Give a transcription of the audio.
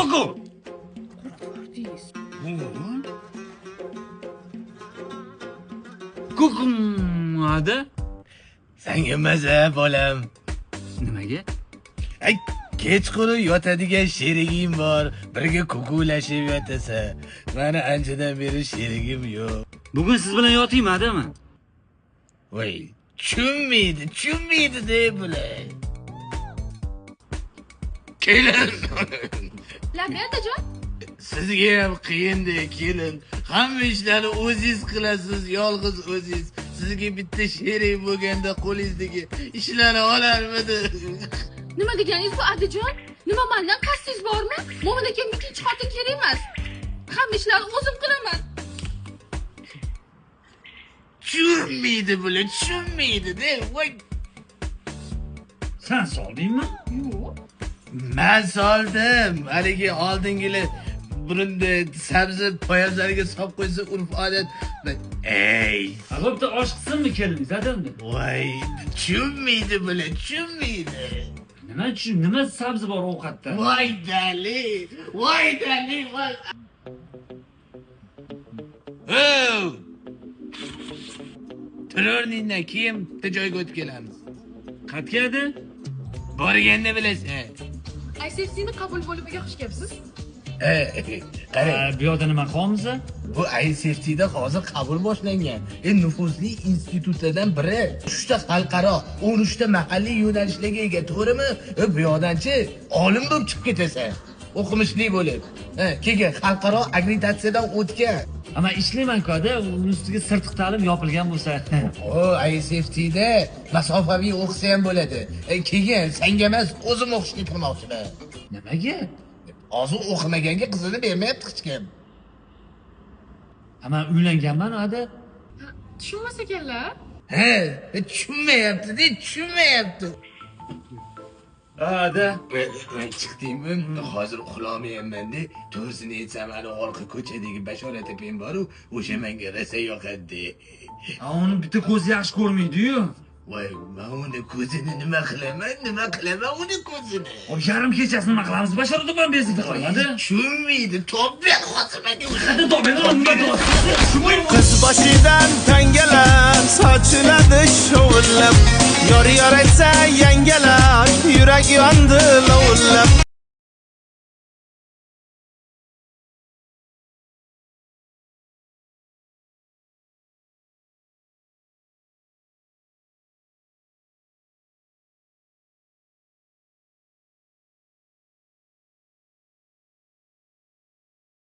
Koku. Kokum hadi. Senga maza bolam. Nimaga? Ay, kechqurun yotadigan sherigim bor. Birga kukulashib yotasa. Mana anchadan beri sherigim yo'q. Bugun siz bilan yotaymi, adami? Voy, tushunmaydi deb bular. Kelin. Labiyatajon. Sizga ham qiyindi, kelin. Hamma ishlarni o'zingiz qilasiz, yolg'iz o'zingiz. Sizga bitta sherik bo'lganda qo'lingizdagi ishlarni olarmidi? Nima deganingiz bu, Adajon? Nima mendan qasdingiz bormi? Mo'min akamga ikkinchi xotin kerak emas. Hamma ishlarni o'zim qilaman. Tushunmaydi bular, tushunmaydi-da. Voy. Sen soldingmi? Yo'q. Men soldim. Haligi oldingilar burunda sabzi poyabzaliga solib qo'ysa urf odat. Ey, Albatta osh qilsinmi keliniz, adamda? voy, tushunmaydi bular, tushunmaydi. Nima sabzi bor ovqatda? Voy dali, voy. Oh! Turorningdan keyin bitta joyga o'tib kelamiz. Qatgadi? Borganda bilasan. ICFC'ni qabul bo'limiga xush kelibsiz. Qarang, Bu yoqda nima qilamiz? bu ICFC'da hozir qabul boshlangan. Nufuzli institutlardan biri. 3 ta xalqaro, 13 ta mahalliy yo'nalishlarga ega, to'g'rimi? Bu yoqdanchi olim bo'lib chiqib ketasan. O'qimishli bo'lib. Keyin xalqaro akkreditatsiyadan o'tgan. Ama ishlayman-ku, uning ustiga sirtqi ta'lim yopilgan bo'lsa. O, ICFC'da masofaviy o'qisa ham bo'ladi. Keyin senga emas, o'zim o'qishga kirmoqchiman. Nimaga? Hozir o'qimaganga qizini bermayapti hech kim. Ama uylanganman, ada. Tushunmas ekanlar. Tushunmayapti. Ada. Men chiqdingmi? Hozir uxlamayapman-da. To'g'risini aytsam, ana orqa ko'chadagi Bashora tepam bor-ku, o'sha menga rosa yoqadi. Uni bitta ko'zi yaxshi ko'rmaydi-yu. Voy, men uni ko'zini nima qilaman uni ko'zini. Yarim kechasi nima qilamiz? Bashora to'pam bezovta qiladi. Tushunmaydi, top ber hozir menga. Hadi to'pam. Qiz boshidan tangalar sochiladi shovullab, yor aytsa yangalar, yurak yondi lovullab.